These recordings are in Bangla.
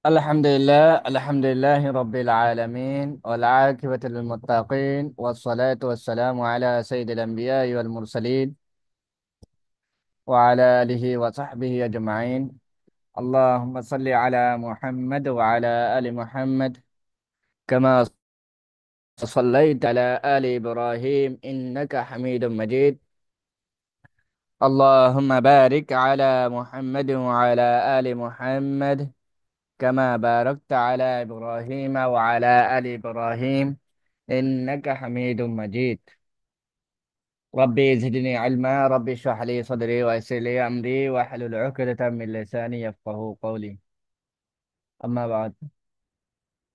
الحمد لله رب العالمين والعاقبة للمتقين والصلاة والسلام على سيد الأنبياء والمرسلين وعلى آله وصحبه أجمعين. اللهم صل على محمد وعلى آل محمد كما صليت على آل إبراهيم إنك حميد مجيد. اللهم بارك على محمد وعلى آل محمد كما باركت على إبراهيم وعلى آل إبراهيم إنك حميد مجيد. ربي زدني علما، ربي اشرح لي صدري ويسر لي أمري واحلل عقدة من لساني يفقهوا قولي. أما بعد،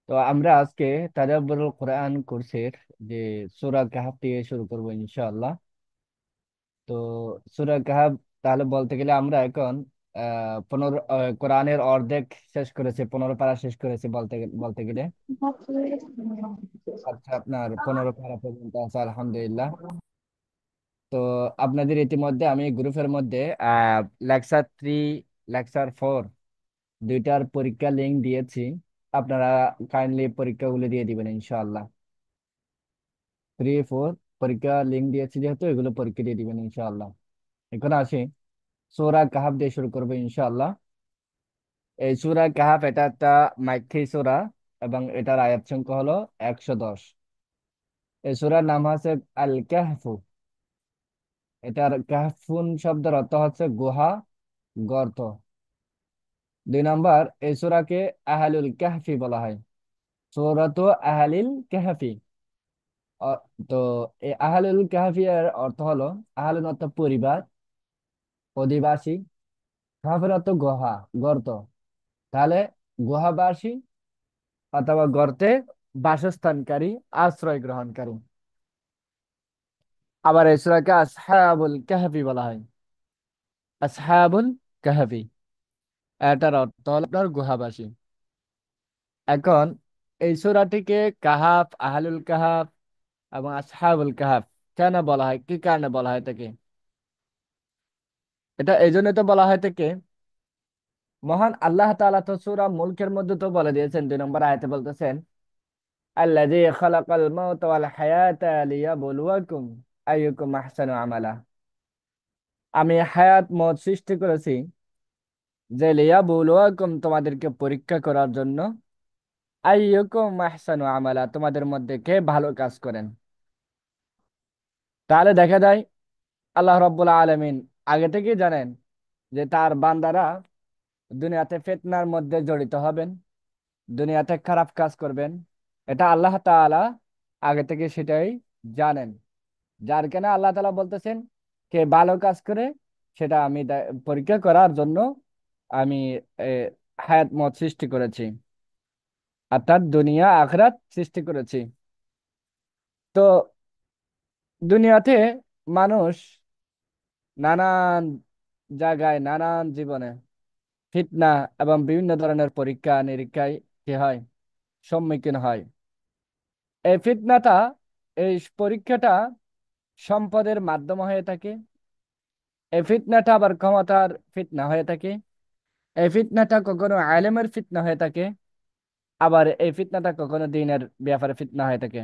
তো আমরা আজকে তাদাব্বুরুল কোরআন কোর্সের যে সূরা কাহফ দিয়ে শুরু করব ইনশাআল্লাহ। তো সূরা কাহফ তাহলে বলতে গেলে আমরা এখন 15 কোরআনের অর্ধেক শেষ করেছি, 15 পারা শেষ করেছি বলতে গেলে। আচ্ছা, আপনার 15 পারা পর্যন্ত আছে আলহামদুলিল্লাহ। তো আপনাদের ইতিমধ্যে আমি গ্রুপের মধ্যে লেকচার 3, লেকচার 4 দুইটার পরীক্ষা লিংক দিয়েছি। আপনারা কাইন্ডলি পরীক্ষাগুলো দিয়ে দিবেন ইনশাআল্লাহ। 3, 4 পরীক্ষা লিংক দিয়েছি, যেহেতু এগুলো পরীক্ষা দিয়ে দিবেন ইনশাআল্লাহ। এখন আসি, সূরা কাহাফ দিয়ে শুরু করবো ইনশাআল্লাহ। এই সূরা কাহাফ এটা একটা মাক্কি সূরা এবং এটার আয়াত সংখ্যা হলো 110। এই সূরার নাম হচ্ছে আল কাহফু। এটার কাহফুন শব্দের অর্থ হচ্ছে গুহা, গর্ত। 2 নম্বর, এই সূরাকে আহলুল কাহফি বলা হয়, সূরাতু আহলিল কাহফি। অ- তো এই আহলুল কাহফি এর অর্থ হলো, আহলুল অর্থ পরিবার, অধিবাসী, কাহফের অর্থ গুহা, গর্ত। তাহলে গুহাবাসী অথবা গর্তে বাসস্থানকারী, আশ্রয় গ্রহণকারী। আবার এই সূরাকে আসহাবুল কাহফি বলা হয়, আসহাবুল কাহফি। এটার অর্থ হলো আপনার গুহাবাসী। এখন এই সূরাটিকে কাহাফ, আহলুল কাহাফ এবং আসহাবুল কাহাফ কেন বলা হয়, কি কারণে বলা হয় তাকে? এটা এই জন্য তো বলা হয় থাকে, মহান আল্লাহ তাআলা তো সূরা মুলকের মধ্যে তো বলে দিয়েছেন, 2 নম্বর আয়াতে বলতেছেন, আল্লাযী খালাকাল মাউতা ওয়াল হায়াতা লিয়াবলুয়াকুম আইয়ুকুম আহসানু আমালা। আমি হায়াত মওত সৃষ্টি করেছি যে লিয়াবলুয়াকুম, তোমাদেরকে পরীক্ষা করার জন্য, আইয়ুকুম আহসানু আমালা, তোমাদের মধ্যে কে ভালো কাজ করেন। তাহলে দেখা যায় আল্লাহ রাব্বুল আলামিন আগে থেকেই জানেন যে তার বান্দারা দুনিয়াতে ফিতনার মধ্যে জড়িত হবেন, দুনিয়াতে খারাপ কাজ করবেন। এটা আল্লাহ তাআলা আগে থেকে সেটাই জানেন। যার কেন আল্লাহ তাআলা বলতেছেন, কে ভালো কাজ করে সেটা আমি পরীক্ষা করার জন্য আমি এ, হায়াত মত সৃষ্টি করেছি, অর্থাৎ দুনিয়া আখিরাত সৃষ্টি করেছি। তো দুনিয়াতে মানুষ নানান জায়গায়, নানান জীবনে ফিতনা এবং বিভিন্ন ধরনের পরীক্ষা নিরীক্ষায় কি হয়, সম্মুখীন হয়। এই ফিতনাটা, এই পরীক্ষাটা সম্পদের মাধ্যমে হয়ে থাকে। এই ফিতনাটা আবার ক্ষমতার ফিতনা হয়ে থাকে। এই ফিতনাটা কখনো আলেমের ফিতনা হয়ে থাকে, আবার এই ফিতনাটা কখনো দিনের ব্যাপারে ফিতনা হয়ে থাকে।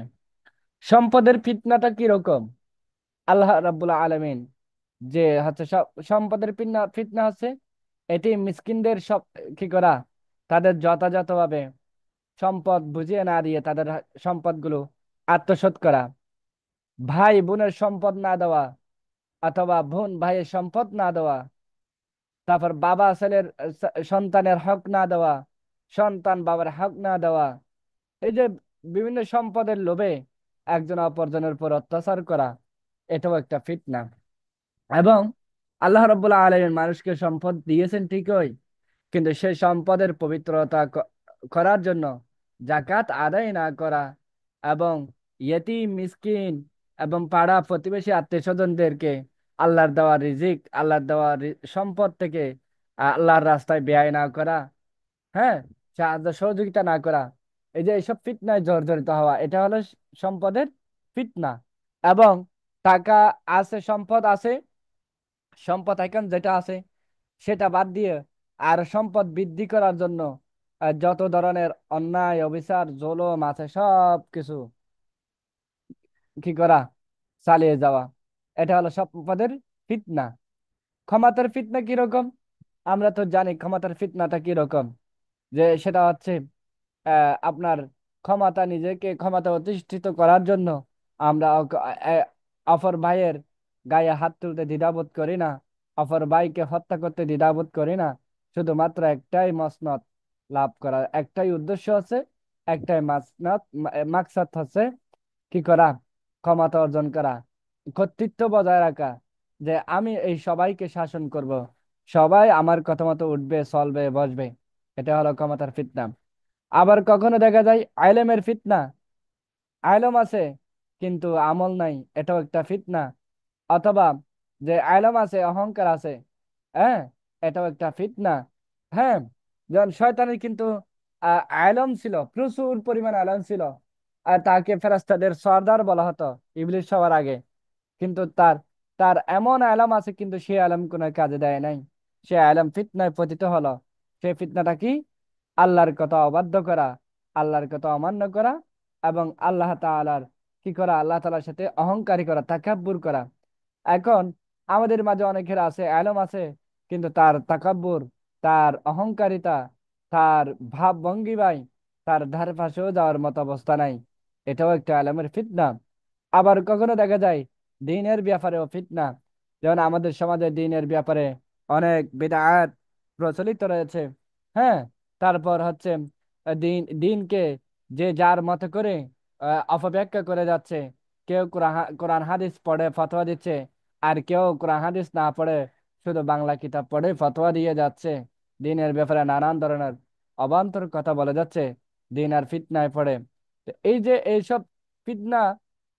সম্পদের ফিতনাটা কি রকম? আল্লাহ রাব্বুল আলামিন যে হচ্ছে সম্পদের ফিতনা ফিতনা হচ্ছে এটি মিসকিনদের সব কি করা, তাদের যথাযথভাবে সম্পদ বুঝিয়ে না দিয়ে তাদের সম্পদগুলো আত্মসাৎ করা, ভাই বোনের সম্পদ না দেওয়া অথবা বোন ভাইয়ের সম্পদ না দেওয়া, তারপর বাবা ছেলের সন্তানের হক না দেওয়া, সন্তান বাবার হক না দেওয়া, এই যে বিভিন্ন সম্পদের লোভে একজন অপরজনের উপর অত্যাচার করা, এটাও একটা ফিতনা। এবং আল্লাহ রাব্বুল আলামিন মানুষকে সম্পদ দিয়েছেন ঠিকই, কিন্তু সেই সম্পদের পবিত্রতা করার জন্য জাকাত আদায় না করা এবং ইয়েতিম মিসকিন এবং পাড়া প্রতিবেশী আত্মীয় স্বজনদেরকে আল্লাহর দেওয়া রিজিক, আল্লাহর দেওয়া সম্পদ থেকে আল্লাহর রাস্তায় ব্যয় না করা, হ্যাঁ, সাহায্য সহযোগিতা না করা, এই যে এইসব ফিতনায় জর্জরিত হওয়া, এটা হলো সম্পদের ফিতনা। এবং টাকা আছে, সম্পদ আছে, সম্পদ এখন যেটা আছে সেটা বাদ দিয়ে আর সম্পদ বৃদ্ধি করার জন্য যত ধরনের অন্যায় অবিচার জুলুম আছে সব কিছু কি করা, চালিয়ে যাওয়া। এটা হলো সব পদের ফিতনা। ক্ষমতার ফিতনা কিরকম? আমরা তো জানি ক্ষমতার ফিতনাটা কিরকম, যে সেটা হচ্ছে আপনার ক্ষমতা, নিজেকে ক্ষমতা অধিষ্ঠিত করার জন্য আমরা অপর ভাইয়ের গায়ে হাত তুলতে দ্বিধাবোধ করি না, অপর ভাইকে হত্যা করতে দ্বিধাবোধ করি না। শুধুমাত্র একটাই মসনদ লাভ করা, একটাই উদ্দেশ্য আছে, একটাই মাসনাদ, মাকসাদ হচ্ছে কি করা, ক্ষমতা অর্জন করা, কর্তৃত্ব বজায় রাখা, যে আমি এই সবাইকে শাসন করব, সবাই আমার কথা মতো উঠবে, চলবে, বসবে। এটা হলো ক্ষমতার ফিতনা। আবার কখনো দেখা যায় আইলেমের ফিতনা। আইলম আছে কিন্তু আমল নাই, এটাও একটা ফিতনা। অথবা যে আইলম আছে অহংকার আছে, হ্যাঁ, এটাও একটা ফিতনা। হ্যাঁ, যেমন শয়তানের কিন্তু আইলম ছিল, প্রচুর পরিমাণ আইলম ছিল, আর তাকে ফেরেশতাদের সর্দার বলা হতো ইবলিস সবার আগে। কিন্তু তার তার এমন আলম আছে, কিন্তু সে আলম কোনো কাজে দেয় নাই। সে আলম ফিতনায় পতিত হলো। সে ফিতনাটা কি? আল্লাহর কথা অবাধ্য করা, আল্লাহর কথা অমান্য করা, এবং আল্লাহ তাআলার কি করা, আল্লাহ তাআলার সাথে অহংকারী করা, তাকাব্বুর করা। এখন আমাদের মাঝে অনেকের আছে, আলম আছে, কিন্তু তার তাকাব্বুর, তার অহংকারিতা, তার ভাব ভঙ্গিমায় তার ধারে পাশেও যাওয়ার মতো অবস্থা নাই। এটাও একটা আলমের ফিতনা। আবার কখনো দেখা যায় দিনের ব্যাপারেও ফিতনা। যেমন আমাদের সমাজে দিনের ব্যাপারে অনেক বিদআত প্রচলিত রয়েছে। হ্যাঁ, তারপর হচ্ছে দিনকে যে যার মতো করে অপব্যাখ্যা করে যাচ্ছে। কেউ কোরআন হাদিস পড়ে ফতোয়া দিচ্ছে, আর কেউ কোরআন হাদিস না পড়ে শুধু বাংলা কিতাব পড়ে ফতোয়া দিয়ে যাচ্ছে। দিনের ব্যাপারে নানান ধরনের অবান্তর কথা বলে যাচ্ছে, দিন আর ফিতনায় পড়ে। তো এই যে এইসব ফিতনা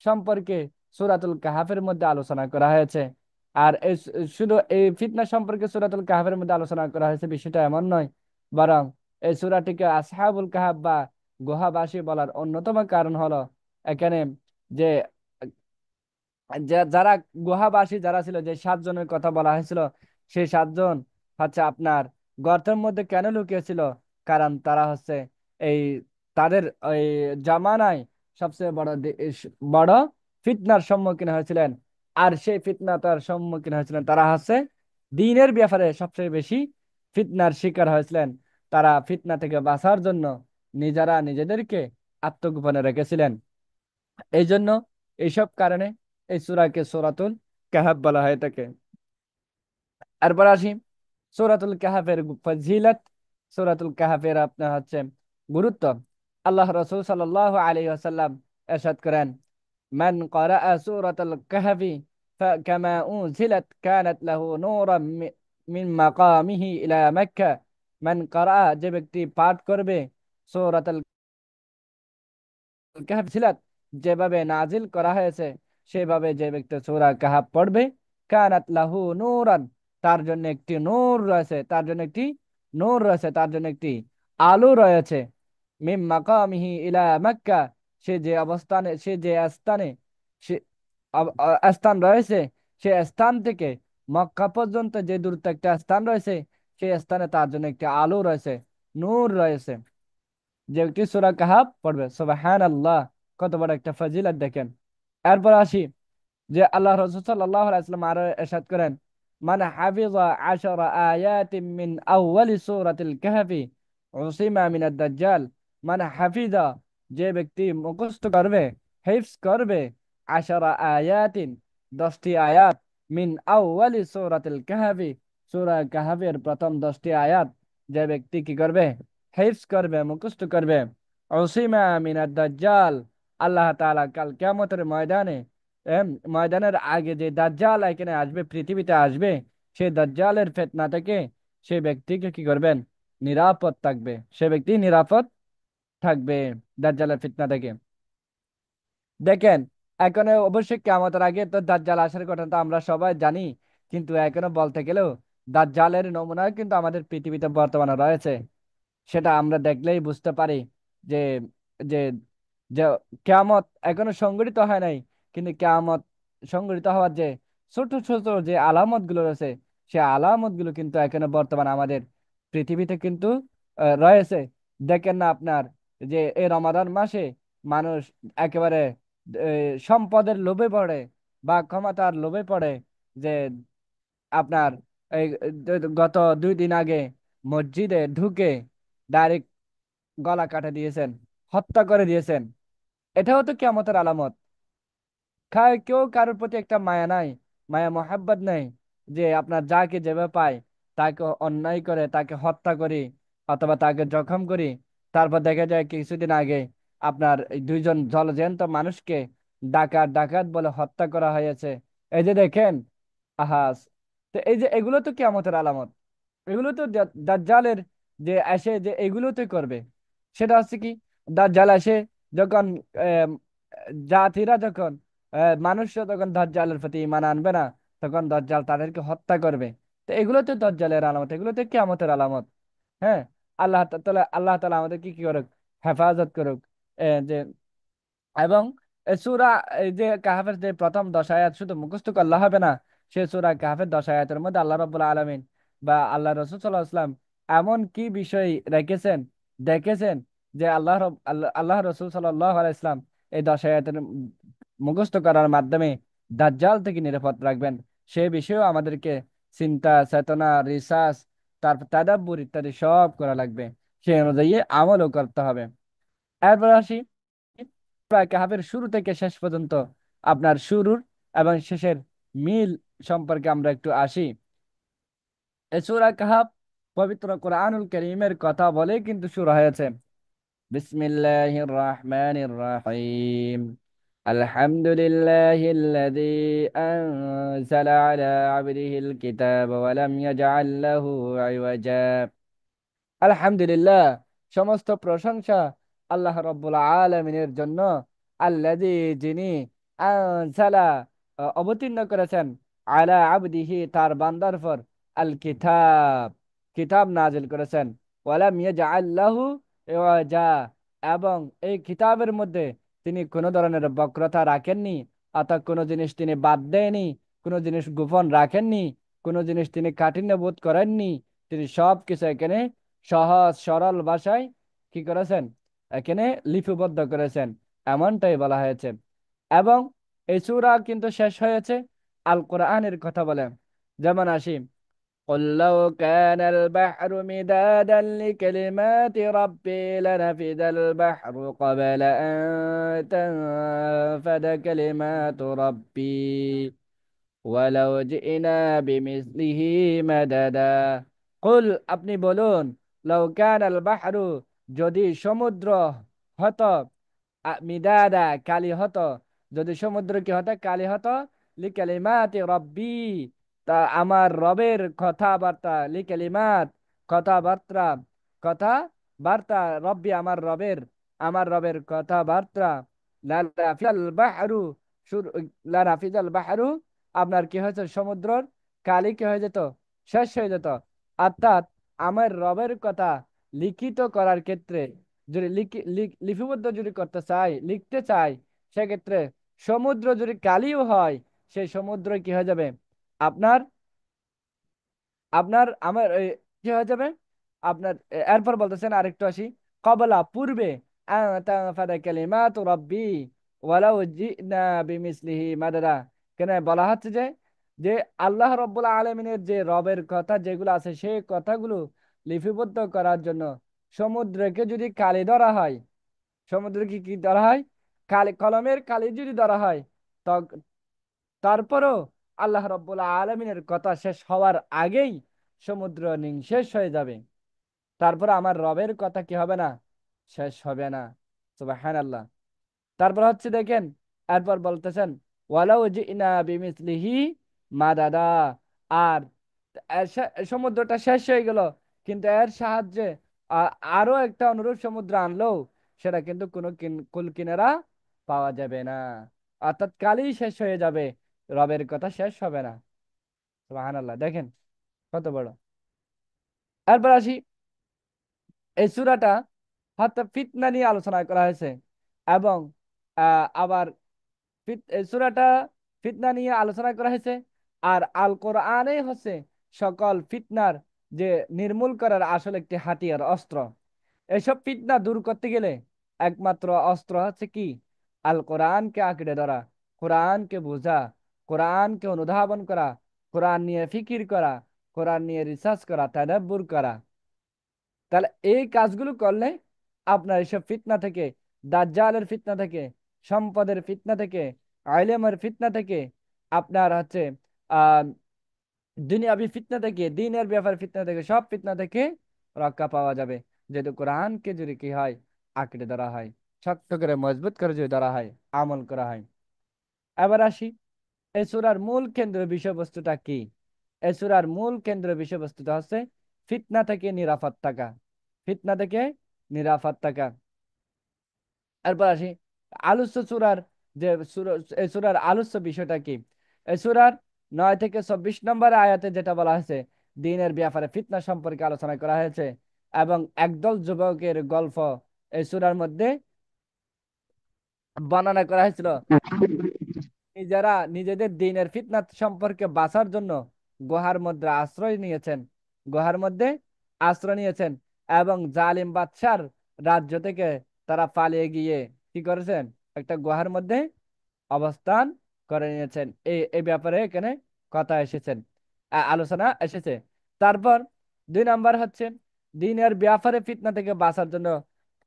সম্পর্কে সূরাতুল কাহাফের মধ্যে আলোচনা করা হয়েছে। আর শুধু এই ফিতনা সম্পর্কে সূরাতুল কাহাফের মধ্যে আলোচনা করা হয়েছে বিষয়টা এমন নয়, বরং এই সূরাটিকে আসহাবুল কাহাফ বা গুহাবাসী বলার অন্যতম কারণ হলো এখানে যে যারা গুহাবাসী যারা ছিল, যে 7 জনের কথা বলা হয়েছিল, সেই 7 জন হচ্ছে আপনার গর্তের মধ্যে কেন লুকিয়েছিল? কারণ তারা হচ্ছে এই তাদের ওই জামানায় সবচেয়ে বড় ফিতনার সম্মুখীন হয়েছিলেন। আর সেই ফিতনাটার সম্মুখীন হয়েছিলেন তারা হচ্ছে দ্বীনের ব্যাপারে সবচেয়ে বেশি ফিতনার শিকার হয়েছিলেন। তারা ফিতনা থেকে বাঁচার জন্য নিজেরা নিজেদেরকে আত্মগোপনে রেখেছিলেন। এই জন্য এইসব কারণে এই সূরাকে সূরাতুল কাহাফ বলা হয়ে থাকে। এরপর আসি সূরাতুল কাহাফের ফজিলত। সূরাতুল কাহাফের আপনার হচ্ছে গুরুত্ব। আল্লাহ রাসূল সাল্লাল্লাহু আলাইহি ওয়াসাল্লাম ইরশাদ করেন, মান ক্বারাআ সূরাতুল কাহাফি ফাকামা উনজিলাত কানাত লাহু নূরাম মিন মাকামিহি ইলা মক্কা। মান ক্বারাআ, যে ব্যক্তি পাঠ করবে সূরাতুল কাহাফ ছিলাত যেভাবে নাজিল করা হয়েছে, সেভাবে যে ব্যক্তি সূরা কাহাফ পড়বে, কানাত লাহু নূরান, তার জন্য একটি নূর রয়েছে, তার জন্য একটি নূর রয়েছে, তার জন্য একটি আলো রয়েছে। মিম মাকামিহি ইলা মক্কা, সে যে অবস্থানে, সে যে স্থানে, সে স্থান রয়েছে, সে স্থান থেকে মক্কা পর্যন্ত যে দূরত্ব একটা স্থান রয়েছে, সেই স্থানে তার জন্য একটি আলো রয়েছে, নূর রয়েছে। যে ব্যক্তি সূরা কাহাফ পড়বে, সুবহানাল্লাহ, কত বড় একটা ফজিলত দেখেন। এরপর আসি যে আল্লাহ রাসূল সাল্লাল্লাহু আলাইহি ওয়াসাল্লাম আরো ইরশাদ করেন, মান হাফিযা 10 আয়াতিন মিন আউয়ালি সূরাতিল কাহফি উসিমা মিনাদ দাজ্জাল। মানে হাফিজা, যে ব্যক্তি মুখস্থ করবে, হিফজ করবে, 10 আয়াতিন, 10টি আয়াত, মিন আউয়ালি সূরাতিল কাহফি, সূরা কাহফের প্রথম 10টি আয়াত যে ব্যক্তি কি করবে, হিফজ করবে, মুখস্থ করবে, উসিমা মিনাদ দাজ্জাল, আল্লাহ তাআলা কাল কিয়ামতের ময়দানে, এম, ময়দানের আগে যে দাজ্জাল এখানে আসবে, পৃথিবীতে আসবে, সেই দাজ্জালের ফিতনা থেকে সে ব্যক্তিকে কি করবেন, নিরাপদ থাকবে, সে ব্যক্তি নিরাপদ থাকবে দাজ্জালের ফিতনা থেকে। দেখেন, এখন অবশ্যই কিয়ামতের আগে তো দাজ্জাল আসার কথা তো আমরা সবাই জানি, কিন্তু এখনো বলতে গেলেও দাজ্জালের নমুনা কিন্তু আমাদের পৃথিবীতে বর্তমানে রয়েছে। সেটা আমরা দেখলেই বুঝতে পারি যে যে যে কেয়ামত এখনো সংঘটিত হয় নাই, কিন্তু কেয়ামত সংঘটিত হওয়ার যে ছোট ছোট যে আলামত গুলো রয়েছে, সে আলামত গুলো কিন্তু এখনো বর্তমানে আমাদের পৃথিবীতে কিন্তু রয়েছে। দেখেন না আপনার যে এই রমাদান মাসে মানুষ একেবারে সম্পদের লোভে পড়ে বা ক্ষমতার লোভে পড়ে, যে আপনার এই গত 2 দিন আগে মসজিদে ঢুকে ডাইরেক্ট গলা কাটে দিয়েছেন, হত্যা করে দিয়েছেন। এটাও তো কিয়ামতের আলামত। খায় কেউ কারোর প্রতি একটা মায়া নাই, মায়া মোহাব্বত নেই, যে আপনার যাকে যেভাবে পায় তাকে অন্যায় করে তাকে হত্যা করি অথবা তাকে জখম করি। তারপর দেখা যায় কিছুদিন আগে আপনার এই 2জন জলজ্যান্ত মানুষকে ডাকাত ডাকাত বলে হত্যা করা হয়েছে। এই যে দেখেন, আহাস, তো এই যে এগুলো তো কিয়ামতের আলামত। এগুলো তো দাজ্জালের যে আসে যে এগুলো তো করবে। সেটা হচ্ছে কি, দাজ্জাল আসে যখন জাতিরা যখন মানুষরা তখন দাজ্জালের প্রতি ঈমান আনবে না, তখন দাজ্জাল তাদেরকে হত্যা করবে। তো এগুলো তো দাজ্জালের আলামত, এগুলো তো কিয়ামতের আলামত। হ্যাঁ, আল্লাহ তাআলা আমাদের কি কি করুক, হেফাজত করুক। যে এবং সূরা এই যে কাহাফের যে প্রথম 10 আয়াত শুধু মুখস্থ করলে হবে না। সে সূরা কাহাফের 10 আয়াতের মধ্যে আল্লাহ রাব্বুল আলামিন বা আল্লাহ রাসূল সাল্লাল্লাহু আলাইহি ওয়াসাল্লাম এমন কি বিষয় রেখেছেন, দেখেছেন, যে আল্লাহ রাসূল সাল্লাল্লাহু আলাইহি ওয়াসাল্লাম এই 10 আয়াতের মুখস্থ করার মাধ্যমে দাজ্জাল থেকে নিরাপদ রাখবেন। সে বিষয়েও আমাদেরকে চিন্তা চেতনা, রিসার্চ, তারপর তাদাব্বুর ইত্যাদি সব করা লাগবে। সেই অনুযায়ী আমলও করতে হবে। এরপর আসি প্রায় কাহাফের শুরু থেকে শেষ পর্যন্ত আপনার শুরুর এবং শেষের মিল সম্পর্কে আমরা একটু আসি। এই সূরা কাহাফ পবিত্র কোরআনুল কারীমের কথা বলে কিন্তু শুরু হয়েছে। বিসমিল্লাহির রহমানির রহিম। আলহামদুলিল্লাহিল্লাযী আনজালা আলা আবদিহিল কিতাবা ওয়া লাম ইয়াজআল লাহু ইওয়াজা। আলহামদুলিল্লাহ, সমস্ত প্রশংসা আল্লাহ রব্বুল আলমিনের জন্য। আল্লাযী, যিনি আনজালা অবতীর্ণ করেছেন, আলা আবদিহি তার বান্দার পর, আল কিতাব কিতাব নাজিল করেছেন, ওয়ালাম ইয়াজআল লাহু ইওয়াজা, এবং এই কিতাবের মধ্যে তিনি কোনো ধরনের বক্রতা রাখেননি, অর্থাৎ কোনো জিনিস তিনি বাদ দেয়নি, কোনো জিনিস গোপন রাখেননি, কোনো জিনিস তিনি কাঠিন্য বোধ করেননি। তিনি সব কিছু এখানে সহজ সরল ভাষায় কি করেছেন, এখানে লিপিবদ্ধ করেছেন, এমনটাই বলা হয়েছে। এবং এই সূরা কিন্তু শেষ হয়েছে আল কোরআনের কথা বলে। যেমন আসি, قل لو كان البحر مدادا لكلمات ربي لنفد البحر قبل أن تنفد كلمات ربي ولو جئنا بمثله مددا। কুল, আপনি বলুন, লাউ কানাল বাহরু, যদি সমুদ্র হতো, মিদাদা কালি হতো, যদি সমুদ্র কি হতো, কালি হতো, লিকালিমাতি রব্বি, তা আমার রবের কথাবার্তা, লিকালিমাত কথাবার্তা, কথাবার্তা, রব্বি আমার রবের কথাবার্তা, লাফিয়াল বাহরু, লাফিজাল বাহরু, আপনার কি হয়েছে, সমুদ্রর কালি কি হয়ে যেত, শেষ হয়ে যেত। অর্থাৎ আমার রবের কথা লিখিত করার ক্ষেত্রে, যদি লিপিবদ্ধ যদি করতে চাই, লিখতে চাই, সেক্ষেত্রে সমুদ্র যদি কালিও হয়, সেই সমুদ্র কি হয়ে যাবে, আপনার আপনার আমার কি হয়ে যাবে, আপনার এরপর বলতেছেন আরেকটু আসি, কবলা পূর্বে, ফাদা কালিমাতু রাব্বি ওয়ালাউ জিনা বিমিসলিহি মাদাদা। কেন বলা হচ্ছে যে যে আল্লাহ রব্বুল আলমিনের যে রবের কথা যেগুলো আছে সেই কথাগুলো লিপিবদ্ধ করার জন্য সমুদ্রকে যদি কালি ধরা হয়, সমুদ্রকে কি ধরা হয়, কালি, কলমের কালি যদি ধরা হয়, তারপরও আল্লাহ রব্বুল আলমিনের কথা শেষ হওয়ার আগেই সমুদ্র নিঃশেষ হয়ে যাবে। তারপর আমার রবের কথা কি হবে না, শেষ হবে না। সুবহানাল্লাহ। তারপর হচ্ছে দেখেন, এরপর বলতেছেন, ওয়ালাউ জিনা বিমিসলিহি মাদাদা, আর সমুদ্রটা শেষ হয়ে গেল, কিন্তু এর সাহায্যে আরো একটা অনুরূপ সমুদ্র আনলেও সেটা কিন্তু কোনো কুল কিনারা পাওয়া যাবে না। অর্থাৎ কালই শেষ হয়ে যাবে, রবের কথা শেষ হবে না। সুবহানাল্লাহ, দেখেন কত বড়। এরপর আসি, এই সূরাটা হয়তো ফিতনা নিয়ে আলোচনা করা হয়েছে। এবং আবার এই সূরাটা ফিতনা নিয়ে আলোচনা করা হয়েছে। আর আল কোরআনে হচ্ছে সকল ফিতনার যে নির্মূল করার আসল একটি হাতিয়ার, অস্ত্র। এসব ফিতনা দূর করতে গেলে একমাত্র অস্ত্র হচ্ছে কি? আল কোরআনকে আঁকড়ে ধরা, কোরআনকে বোঝা, কোরআনকে অনুধাবন করা, কোরআন নিয়ে ফিকির করা, কোরআন নিয়ে রিসার্চ করা, তাদাব্বুর করা। তাহলে এই কাজগুলো করলে আপনার এসব ফিতনা থেকে, দাজ্জালের ফিতনা থেকে, সম্পদের ফিতনা থেকে, আইলেমের ফিতনা থেকে, আপনার হচ্ছে আহ দুনিয়াবি ফিতনা থেকে, দিনের ব্যাপার ফিতনা থেকে, সব ফিতনা থেকে রক্ষা পাওয়া যাবে। যেহেতু কোরআনকে যদি কি হয়, আঁকড়ে ধরা হয়, শক্ত করে মজবুত করে যদি ধরা হয়, আমল করা হয়। এবার আসি, এই সূরার মূল কেন্দ্র বিষয়বস্তুটা কি? এই সূরার মূল কেন্দ্র বিষয়বস্তুটা হচ্ছে ফিতনা থেকে নিরাপদ থাকা, ফিতনা থেকে নিরাপদ থাকা। এরপর আসি আলোচ্য সূরার যে এই সূরার আলোচ্য বিষয়টা কি? এই সূরার 9 থেকে 24 নম্বর আয়াতে যেটা বলা হয়েছে, দ্বীনের ব্যাপারে ফিতনা সম্পর্কে আলোচনা করা হয়েছে। এবং একদল যুবকের গল্প এই সূরার মধ্যে বর্ণনা করা হয়েছিল। যারা নিজেদের দ্বীনের ফিতনা সম্পর্কে বাঁচার জন্য গুহার মধ্যে আশ্রয় নিয়েছেন, গুহার মধ্যে আশ্রয় নিয়েছেন, এবং জালিম বাদশার রাজ্য থেকে তারা পালিয়ে গিয়ে কি করেছেন? একটা গুহার মধ্যে অবস্থান করে নিয়েছেন। এই এই ব্যাপারে এখানে কথা এসেছেন, আলোচনা এসেছে। তারপর 2 নম্বর হচ্ছে দিনের ব্যাপারে ফিতনা থেকে বাঁচার জন্য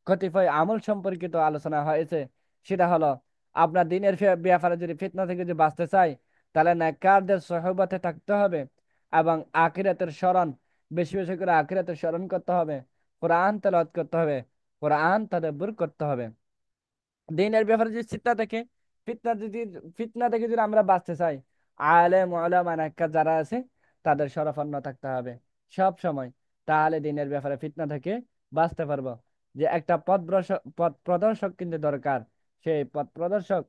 কতিপয় আমল সম্পর্কিত আলোচনা হয়েছে। সেটা হলো, আপনার দিনের ব্যাপারে যদি ফিতনা থেকে যদি বাঁচতে চাই, তাহলে নেককারদের সহবতে থাকতে হবে, এবং আখিরাতের স্মরণ, বেশি বেশি করে আখিরাতের স্মরণ করতে হবে, কোরআন তেলাওয়াত করতে হবে, কোরআন তাদাব্বুর করতে হবে। দিনের ব্যাপারে যদি চিন্তা থেকে ফিতনা যদি ফিতনা থেকে যদি আমরা বাঁচতে চাই, আলেম ওলামা নেককার যারা আছে তাদের শরফান্ন থাকতে হবে সব সময়। তাহলে দিনের ব্যাপারে ফিতনা থেকে বাঁচতে পারবো। যে একটা পথ প্রদর্শক কিন্তু দরকার। সেই পথ প্রদর্শক,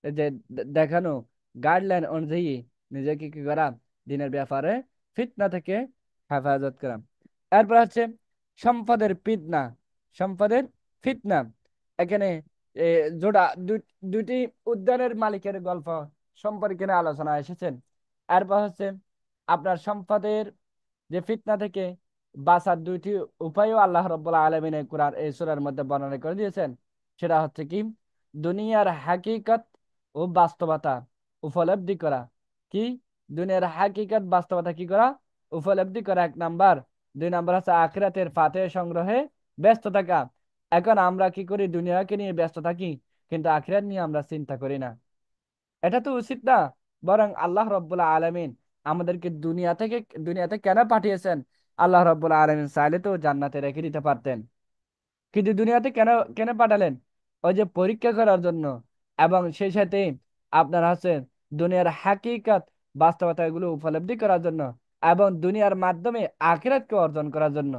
এই যে দেখানো গাইডলাইন অনুযায়ী নিজেকে কি করা, দিনের ব্যাপারে ফিতনা থেকে হেফাজত করা। এরপর হচ্ছে সম্পদের ফিতনা, সম্পদের ফিতনা। এখানে এ, জোড়া দুটি উদ্যানের মালিকের গল্প সম্পর্কে নিয়ে আলোচনা এসেছেন। এরপর হচ্ছে আপনার সম্পদের যে ফিতনা থেকে বাঁচার দুইটি উপায়ও আল্লাহ রাব্বুল আলামিন এই কুরআন এই সূরার মধ্যে বর্ণনা করে দিয়েছেন। সেটা হচ্ছে কি? দুনিয়ার হাকিকত ও বাস্তবতা উপলব্ধি করা। কি? দুনিয়ার হাকিকত বাস্তবতা কি করা? উপলব্ধি করা 1 নাম্বার। 2 নাম্বার হচ্ছে আখিরাতের ফাতেহ সংগ্রহে ব্যস্ত থাকা। এখন আমরা কি করি? দুনিয়াকে নিয়ে ব্যস্ত থাকি, কিন্তু আখিরাত নিয়ে আমরা চিন্তা করি না। এটা তো উচিত না। বরং আল্লাহ রব্বুল আলামিন আমাদেরকে দুনিয়াতে কেন পাঠিয়েছেন? আল্লাহ রব্বুল আলামিন চাইলে তো জান্নাতে রেখে দিতে পারতেন, কিন্তু দুনিয়াতে কেন কেন পাঠালেন? ওই যে পরীক্ষা করার জন্য, এবং সেই সাথে আপনার হচ্ছে দুনিয়ার হাকিকত বাস্তবতা এগুলো উপলব্ধি করার জন্য, এবং দুনিয়ার মাধ্যমে আখিরাতকে অর্জন করার জন্য।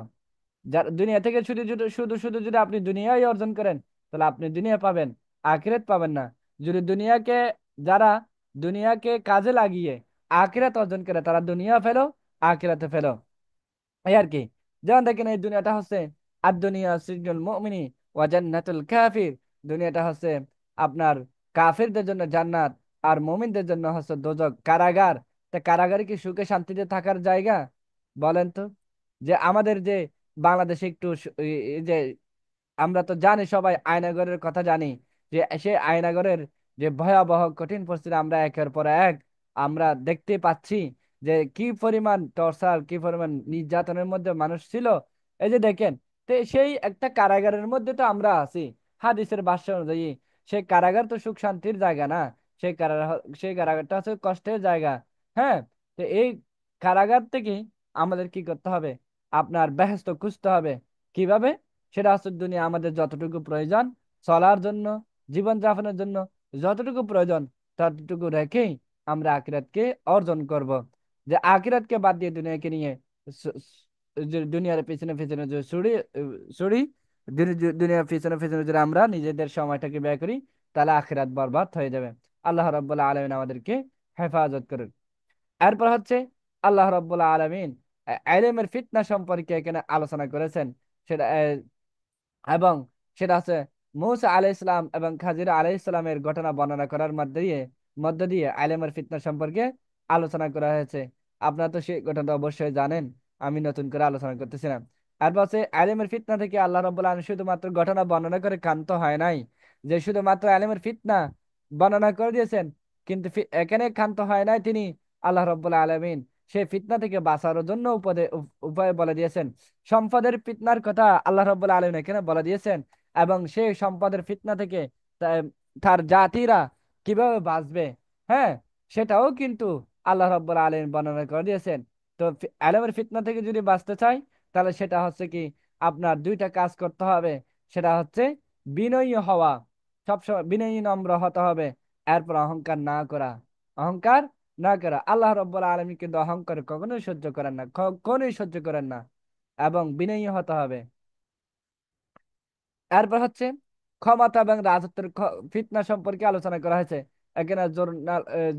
যার দুনিয়া থেকে শুধু শুধু শুধু শুধু যদি আপনি দুনিয়াই অর্জন করেন, তাহলে আপনি দুনিয়া পাবেন, আখিরাত পাবেন না। যদি যারা দুনিয়াকে কাজে লাগিয়ে আখিরাত অর্জন করে, তারা দুনিয়া ফেলো, আখিরাতে ফেলো। এই আর কি। যেমন দেখেন, এই দুনিয়াটা হচ্ছে আর দুনিয়া সিজনুল মুমিনি ওয়া জান্নাতুল কাফির। দুনিয়াটা হচ্ছে আপনার কাফিরদের জন্য জান্নাত, আর মুমিনদের জন্য হচ্ছে দোজক, কারাগার। তা কারাগারে কি সুখে শান্তিতে থাকার জায়গা? বলেন তো। যে আমাদের যে বাংলাদেশে একটু এই যে আমরা তো জানি, সবাই আয়নাগরের কথা জানি, যে সেই আয়নাগরের যে ভয়াবহ কঠিন পরিস্থিতি আমরা একের পর এক আমরা দেখতে পাচ্ছি, যে কি পরিমাণ টর্চার, কি পরিমাণ নির্যাতনের মধ্যে মানুষ ছিল। এই যে দেখেন, তো সেই একটা কারাগারের মধ্যে তো আমরা আছি। হাদিসের ভাষ্য অনুযায়ী সেই কারাগার তো সুখ শান্তির জায়গা না। সেই কারাগারটা হচ্ছে কষ্টের জায়গা। হ্যাঁ। তো এই কারাগার থেকে আমাদের কি করতে হবে? আপনার বেহেশত খুঁজতে হবে। কিভাবে? সেটা হচ্ছে দুনিয়া আমাদের যতটুকু প্রয়োজন চলার জন্য, জীবন যাপনের জন্য, যতটুকু প্রয়োজন ততটুকু রেখেই আমরা আখিরাতকে অর্জন করব। যে আখিরাতকে বাদ দিয়ে দুনিয়াকে নিয়ে সু- যে দুনিয়ার পিছনে পিছনে যে ছুড়ি দুনিয়ার পিছনে পিছনে যদি আমরা নিজেদের সময়টাকে ব্যয় করি, তাহলে আখিরাত বরবাদ হয়ে যাবে। আল্লাহ রাব্বুল আলামিন আমাদেরকে হেফাজত করুন। এরপর হচ্ছে আল্লাহ রাব্বুল আলামিন ইলমের ফিতনা সম্পর্কে এখানে আলোচনা করেছেন। সেটা এবং সেটা হচ্ছে মূসা আলাইহিস সালাম এবং খাজির আলাইহিস সালামের ঘটনা বর্ণনা করার মধ্য দিয়ে আলেমের ফিতনা সম্পর্কে আলোচনা করা হয়েছে। আপনারা তো সেই ঘটনা অবশ্যই জানেন, আমি নতুন করে আলোচনা করতেছি না। আর বলছে আলেমের ফিতনা থেকে আল্লাহ রাব্বুল আলামিন শুধুমাত্র ঘটনা বর্ণনা করে ক্ষান্ত হয় নাই, যে শুধুমাত্র আলেমের ফিতনা বর্ণনা করে দিয়েছেন, কিন্তু এখানে ক্ষান্ত হয় নাই তিনি। আল্লাহ রাব্বুল আলামিন সেই ফিতনা থেকে বাঁচার জন্য উপায় বলে দিয়েছেন। সম্পদের ফিতনার কথা আল্লাহ রাব্বুল আলামিন এখানে বলে দিয়েছেন, এবং সেই সম্পদের ফিতনা থেকে তার জাতিরা কিভাবে বাঁচবে, হ্যাঁ, সেটাও কিন্তু আল্লাহ রাব্বুল আলামিন বর্ণনা করে দিয়েছেন। তো আলেমের ফিতনা থেকে যদি বাঁচতে চাই, তাহলে সেটা হচ্ছে কি, আপনার দুইটা কাজ করতে হবে। সেটা হচ্ছে বিনয়ী হওয়া, সবসময় বিনয়ী নম্র হতে হবে। এরপর অহংকার না করা, অহংকার না করা। আল্লাহ রব্বুল আলামিন কিন্তু অহংকার কখনোই সহ্য করেন না, কখনোই সহ্য করেন না, এবং বিনয়ী হতে হবে। এরপর হচ্ছে ক্ষমতা এবং রাজত্বের ফিতনা সম্পর্কে আলোচনা করা হয়েছে। এখানে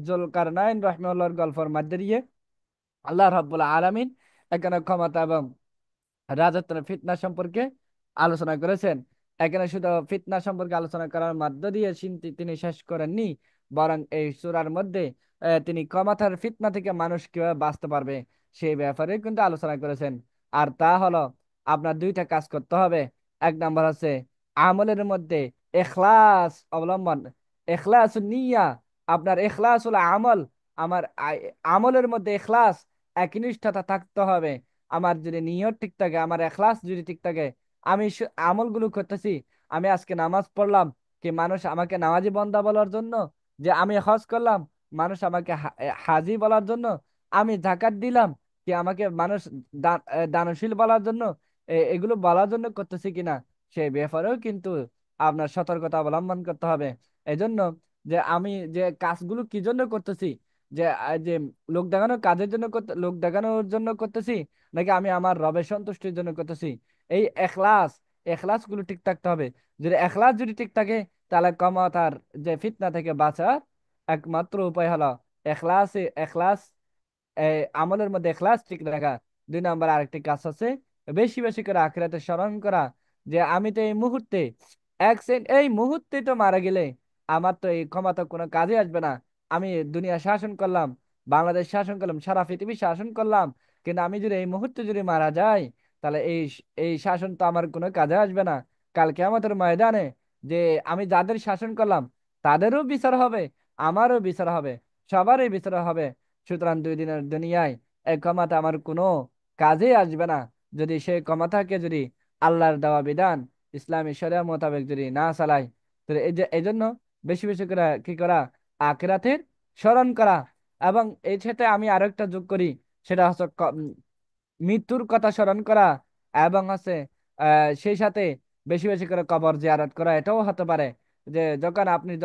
জুলকারনাইন রাহিমাহুল্লাহর গল্পের মধ্যে দিয়ে আল্লাহ রাব্বুল আলামিন এখানে ক্ষমতা এবং রাজত্বের ফিতনা সম্পর্কে আলোচনা করেছেন। এখানে শুধু ফিতনা সম্পর্কে আলোচনা করার মধ্য দিয়ে তিনি শেষ করেননি, বরং এই সূরার মধ্যে তিনি ক্ষমতার ফিতনা থেকে মানুষ কিভাবে বাঁচতে পারবে সেই ব্যাপারে কিন্তু আলোচনা করেছেন। আর তা হলো, আপনার দুইটা কাজ করতে হবে। এক নাম্বার হচ্ছে আমলের মধ্যে এখলাস অবলম্বন, এখলাস নিয়া, আপনার এখলাসুল আমল, আমার আমলের মধ্যে এখলাস, একনিষ্ঠতা থাকতে হবে। আমার যদি নিয়ত ঠিক থাকে, আমার এখলাস যদি ঠিক থাকে, আমি আমলগুলো করতেছি। আমি আজকে নামাজ পড়লাম, কি মানুষ আমাকে নামাজি বান্দা বলার জন্য? যে আমি হজ করলাম, মানুষ আমাকে হাজি বলার জন্য? আমি যাকাত দিলাম, কি আমাকে মানুষ দানশীল বলার জন্য? এগুলো বলার জন্য করতেছি কিনা, সেই ব্যাপারেও কিন্তু আপনার সতর্কতা অবলম্বন করতে হবে। এই জন্য যে আমি যে কাজগুলো কি জন্য করতেছি, যে যে লোক দেখানোর কাজের জন্য লোক দেখানোর জন্য করতেছি, নাকি আমি আমার রবের সন্তুষ্টির জন্য করতেছি, এই এখলাস, এখলাস গুলো ঠিক থাকতে হবে। যদি এখলাস যদি ঠিক থাকে, তাহলে ক্ষমতার যে ফিতনা থেকে বাঁচার একমাত্র উপায় হলো এখলাস, আমলের মধ্যে এখলাস ঠিক রাখা। দুই নাম্বার আরেকটি কাজ আছে, বেশি বেশি করে আখিরাতে স্মরণ করা, যে আমি তো এই মুহূর্তে, এক সেকেন্ড, এই মুহূর্তে তো মারা গেলে আমার তো এই ক্ষমতা কোনো কাজে আসবে না। আমি দুনিয়া শাসন করলাম, বাংলাদেশ শাসন করলাম, সারা পৃথিবী শাসন করলাম, কিন্তু আমি যদি এই মুহূর্তে যদি মারা যাই, তাহলে এই শাসন তো আমার কোনো কাজে আসবে না। কালকে আমাদের ময়দানে যে আমি যাদের শাসন করলাম, তাদেরও বিচার হবে, আমারও বিচার হবে, সবারই বিচার হবে। সুতরাং দুই দিনের দুনিয়ায় এই ক্ষমতা আমার কোনো কাজে আসবে না, যদি সেই ক্ষমতাকে যদি আল্লাহর দেওয়া বিধান ইসলামী শরিয়া মোতাবেক যদি না চালাই। তো এই জন্য বেশি বেশি করে কি করা, আখিরাতের স্মরণ করা। এবং এই সাথে আমি আরো একটা যোগ করি, সেটা হচ্ছে মৃত্যুর কথা স্মরণ করা, এবং হচ্ছে সেই সাথে বেশি বেশি করে কবর জিয়ারত করা। এটাও হতে পারে যে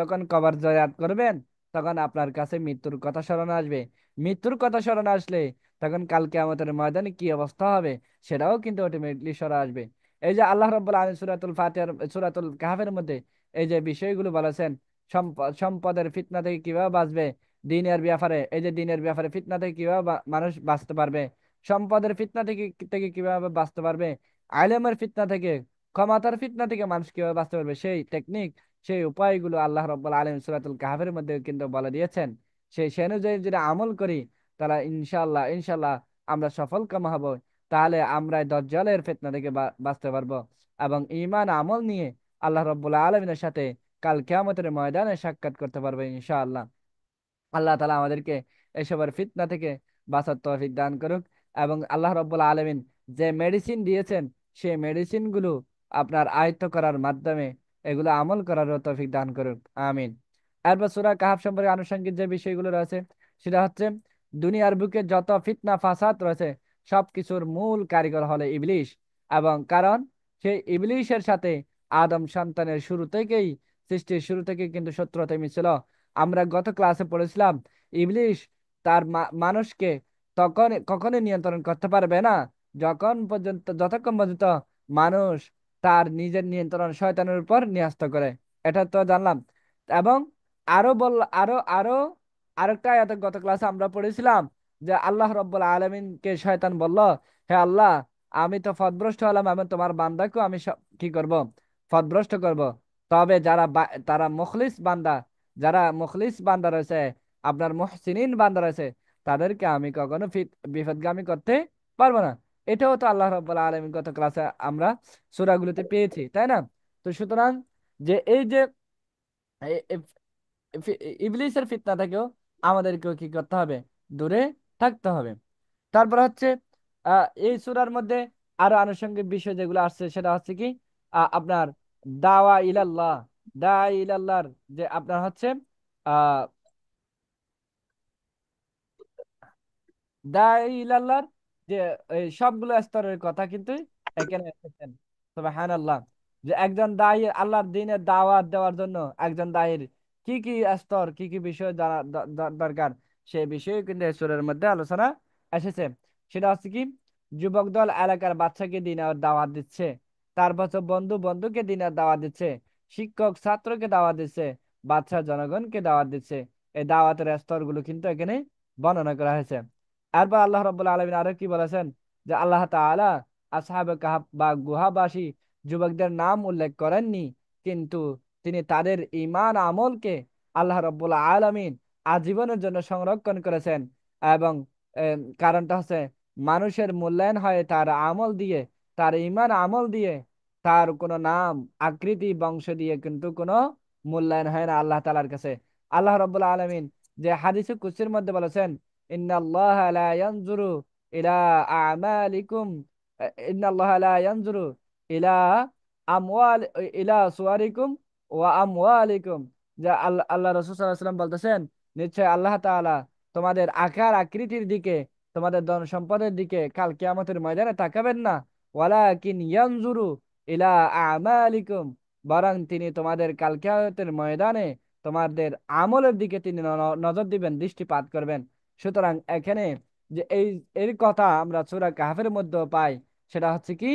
যখন কবর জিয়ারত করবেন, তখন আপনার কাছে মৃত্যুর কথা স্মরণ আসবে। মৃত্যুর কথা স্মরণ আসলে তখন কালকে আমাদের ময়দানে কি অবস্থা হবে, সেটাও কিন্তু অটোমেটিকলি স্মরণ আসবে। এই যে আল্লাহ রাব্বুল আলামিন সূরাতুল ফাতিহার, সূরাতুল কাহফের মধ্যে এই যে বিষয়গুলো বলেছেন, সম্পদের ফিতনা থেকে কিভাবে বাঁচবে, দিনের ব্যাপারে, এই যে দিনের ব্যাপারে ফিতনা থেকে কিভাবে মানুষ বাঁচতে পারবে, সম্পদের ফিতনা থেকে থেকে কিভাবে বাঁচতে পারবে, আলেমের ফিতনা থেকে, ক্ষমতার ফিতনা থেকে মানুষ কিভাবে বাঁচতে পারবে, সেই টেকনিক, সেই উপায়গুলো আল্লাহ রাব্বুল আলামিন সূরাতুল কাহফের মধ্যে কিন্তু বলে দিয়েছেন। সেই অনুযায়ী যদি আমল করি, তাহলে ইনশাআল্লাহ ইনশাআল্লাহ আমরা সফল কাম হব। তাহলে আমরা এই দাজ্জালের ফিতনা থেকে বাঁচতে পারবো, এবং ঈমান আমল নিয়ে আল্লাহ রাব্বুল আলামিনের সাথে কাল কিয়ামতের ময়দানে সাক্ষাৎ করতে পারবো ইনশাআল্লাহ। আল্লাহ তালা আমাদেরকে এসবের ফিতনা থেকে বাঁচার তৌফিক দান করুক। এবং আল্লাহ রব্বুল আলমিন যে মেডিসিন দিয়েছেন, সেই মেডিসিন গুলো আপনার আয়ত্ত করার মাধ্যমে এগুলো আমল করারও তৌফিক দান করুক, আমিন। এরপর সূরা কাহাফ সম্পর্কে আনুষঙ্গিক যে বিষয়গুলো রয়েছে, সেটা হচ্ছে দুনিয়ার বুকে যত ফিতনা ফাসাদ রয়েছে, সবকিছুর মূল কারিগর হলো ইবলিশ। এবং কারণ সেই ইবলিশের সাথে আদম সন্তানের শুরু থেকেই, সৃষ্টির শুরু থেকে কিন্তু শত্রুতা ছিল। আমরা গত ক্লাসে পড়েছিলাম, ইবলিশ তার মানুষকে তখন কখনোই নিয়ন্ত্রণ করতে পারবে না যতক্ষণ পর্যন্ত মানুষ তার নিজের নিয়ন্ত্রণ শয়তানের উপর ন্যস্ত করে। এটা তো জানলাম। এবং আরো বল আরো আরো আরেকটা আয়াতে গত ক্লাসে আমরা পড়েছিলাম, যে আল্লাহ রব্বুল আলমিনকে শয়তান বলল, হে আল্লাহ, আমি তো পথভ্রষ্ট হলাম, এবং তোমার বান্দাকেও আমি কি করব, পথভ্রষ্ট করব। তবে তারা মুখলিস বান্দা, যারা মুখলিস বান্দা রয়েছে, আপনার মুহসিনিন বান্দা রয়েছে, তাদেরকে আমি কখনো বিপদগামী করতে পারবো না। এটাও তো আল্লাহ রাব্বুল আলামিন গত ক্লাসে আমরা সূরাগুলোতে পেয়েছি, তাই না? তো সুতরাং যে এই যে এ- এ- ইবলিসের ফিতনা থেকেও আমাদেরকেও কি করতে হবে? দূরে থাকতে হবে। তারপর হচ্ছে এই সূরার মধ্যে আরো আনুষঙ্গিক বিষয় যেগুলো আসছে সেটা হচ্ছে কি আপনার দাওয়া ইলাল্লাহ, ইলাল্লাহর যে আপনার হচ্ছে আহ ইলাল্লাহর যে এই সবগুলো স্তরের কথা কিন্তু এখানে এসেছেন। সুবহানাল্লাহ। যে একজন দায়ী আল্লাহর দ্বীনের দাওয়াত দেওয়ার জন্য একজন দায়ীর কি কি স্তর, কি কি বিষয় জানা দরকার, সেই বিষয়ে কিন্তু এই সূরার মধ্যে আলোচনা এসেছে। সেটা হচ্ছে কি, যুবক দল এলাকার বাচ্চাকে দ্বীনের দাওয়াত দিচ্ছে, তারপর হচ্ছে বন্ধু বন্ধুকে দ্বীনের দাওয়াত দিচ্ছে, শিক্ষক ছাত্রকে দাওয়াত দিচ্ছে, বাচ্চা জনগণকে দাওয়াত দিচ্ছে। এই দাওয়াতের স্তরগুলো কিন্তু এখানে বর্ণনা করা হয়েছে। এরপর আল্লাহ রাব্বুল আলামিন আরো কি বলেছেন, যে আল্লাহ তাআলা আসহাবে কাহাফ বা গুহাবাসী যুবকদের নাম উল্লেখ করেননি, কিন্তু তিনি তাদের ঈমান আমলকে আল্লাহ রাব্বুল আলামিন আজীবনের জন্য সংরক্ষণ করেছেন। এবং কারণটা হচ্ছে মানুষের মূল্যায়ন হয় তার আমল দিয়ে, তার ঈমান আমল দিয়ে। তার কোনো নাম, আকৃতি, বংশ দিয়ে কিন্তু কোনো মূল্যায়ন হয় না আল্লাহ তাআলার কাছে। আল্লাহ রাব্বুল আলামিন যে হাদিসে কুদসির মধ্যে বলেছেন, ইন্নাল্লাহা লা ইয়ানজুরু ইলা আমালিকুম, ইন্নাল্লাহা লা ইয়ানজুরু ইলা আমওয়াল ইলা সুওয়ারিকুম ওয়া আমওয়ালিকুম। যা আল্লাহ আল্লাহ রাসূল সাল্লাল্লাহু আলাইহি ওয়াসাল্লাম বলতেছেন, নিশ্চয় আল্লাহ তাআলা তোমাদের আকার আকৃতির দিকে, তোমাদের ধন সম্পদের দিকে কাল কিয়ামতের ময়দানে তাকাবেন না, ওয়ালাকিন ইয়ানজুরু ইলা আমালিকুম, বরং তিনি তোমাদের কাল কিয়ামতের ময়দানে তোমাদের আমলের দিকে তিনি নজর দিবেন, দৃষ্টিপাত করবেন। সুতরাং এখানে যে এর কথা আমরা সূরা কাহফের মধ্যে পাই, সেটা হচ্ছে কি,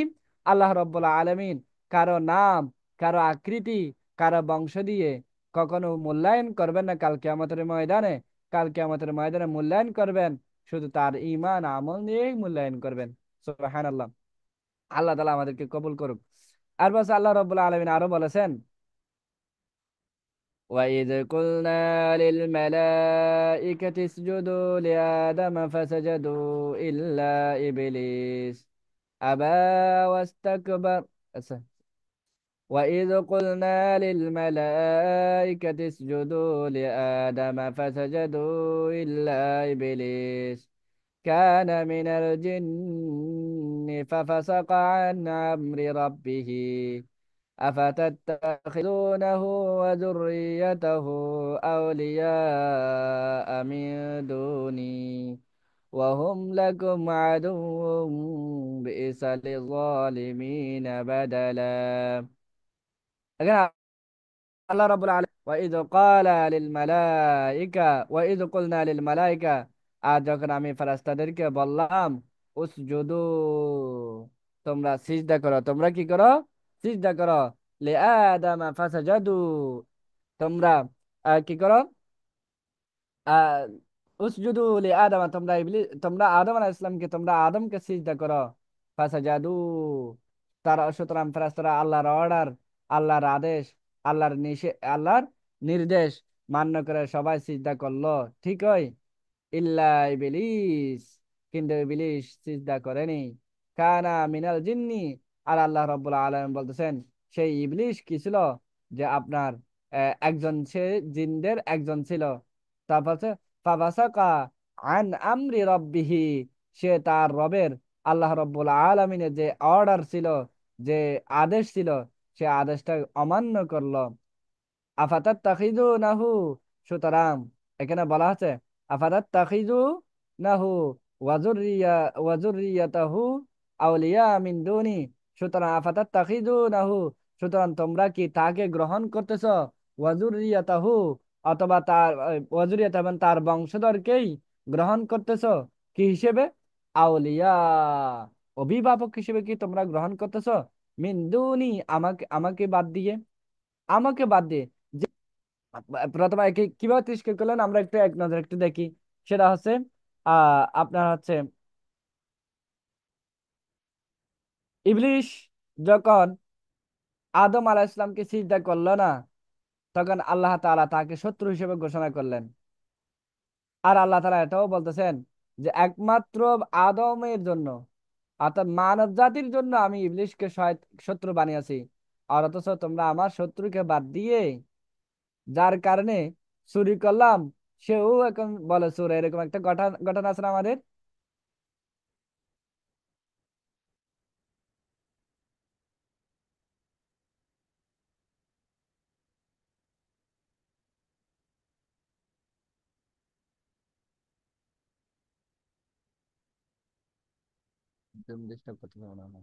আল্লাহ রাব্বুল আলামিন কারো নাম, কারো আকৃতি, কারো বংশ দিয়ে কখনো মূল্যায়ন করবেন না কাল কিয়ামতের ময়দানে। কাল কিয়ামতের ময়দানে মূল্যায়ন করবেন শুধু তার ঈমান আমল নিয়েই মূল্যায়ন করবেন। সুবহানাল্লাহ। আল্লাহ তাআলা আমাদেরকে কবুল করুক। আর বাস আল্লাহ রাব্বুল আলামিন আরো বলেছেন, وإذ قلنا للملائكة اسجدوا لآدم فسجدوا إلا إبليس أبى واستكبر. وإذ قلنا للملائكة اسجدوا لآدم فسجدوا إلا إبليس كان من الجن ففسق عن أمر ربه أفتتخذونه وذريته أولياء من دوني وهم لكم عدو بئس للظالمين بدلا. এখানে আল্লাহ রাব্বুল আলামিন ওয়াইদ ক্বালা লিল মালাইকা, ওয়াইদ কুলনা লিল মালাইকা, আর যখন আমি ফেরেশতাদেরকে বললাম উসজুদু, তোমরা সিজদা করো, তোমরা কি করো? সিজদা করো। লি আদাম ফাসাজাদু, তোমরা কি করো? আহ উসজুদু লি আদম, তোমরা তোমরা আদম আলাইহিস সালামকে, তোমরা আদমকে সিজদা করো। ফাসাজাদু, তারা সুতরাং ফেরেশতারা আল্লাহর অর্ডার, আল্লাহর আদেশ, আল্লাহর নির্দেশ মান্য করে সবাই সিজদা করলো। ঠিকই, ইল্লা ইবলিস, কিন্তু ইবলিস সিজদা করেনি। কানা মিনাল জিন্নি, আর আল্লাহ রাব্বুল আলামিন বলতেছেন সেই ইবলিস কি ছিল? যে আপনার একজন, সে জিনদের একজন ছিল। তারপর হচ্ছে ফাফাসাকা আন আমরি রাব্বিহি, সে তার রবের, আল্লাহ রাব্বুল আলামিনের যে অর্ডার ছিল, যে আদেশ ছিল, সে আদেশটা অমান্য করলো। আফাতাত তাখিজু নাহু, সুতরাং এখানে বলা আছে আফাতাত তাখিজু নাহু ওয়াজুরিয়া ওয়াজুরিয়াতাহু আউলিয়া মিন দুনি, সুতরাং আফাতাত তাখিজু নাহু, সুতরাং তোমরা কি তাকে গ্রহণ করতেছ, ওয়াজুরিয়াতাহু, অথবা তার ওয়াজুরিয়াত এবং তার বংশধরকেই গ্রহণ করতেছ কি হিসেবে? আউলিয়া, অভিভাবক হিসেবে কি তোমরা গ্রহণ করতেছ? মিন দুনি, আমাকে আমাকে বাদ দিয়ে, আমাকে বাদ দিয়ে। প্রথমে একে কিভাবে তিরস্কার করলেন আমরা একটু এক নজর একটু দেখি। সেটা হচ্ছে আপনার হচ্ছে ইবলিশ যখন আদম আলাইহিস সালামকে সিজদা করলো না, তখন আল্লাহ তাআলা তাকে শত্রু হিসেবে ঘোষণা করলেন। আর আল্লাহ তাআলা এটাও বলতেছেন যে একমাত্র আদমের জন্য, অর্থাৎ মানব জাতির জন্য আমি ইবলিশকে শত্রু বানিয়েছি। আর অথচ তোমরা আমার শত্রুকে বাদ দিয়ে যার কারণে চুরি করলাম, সেও এখন বলে চোর। এরকম একটা ঘটনা ঘটনা আছে না আমাদের। তুমি ডিস্টার্ব করতে পারো না।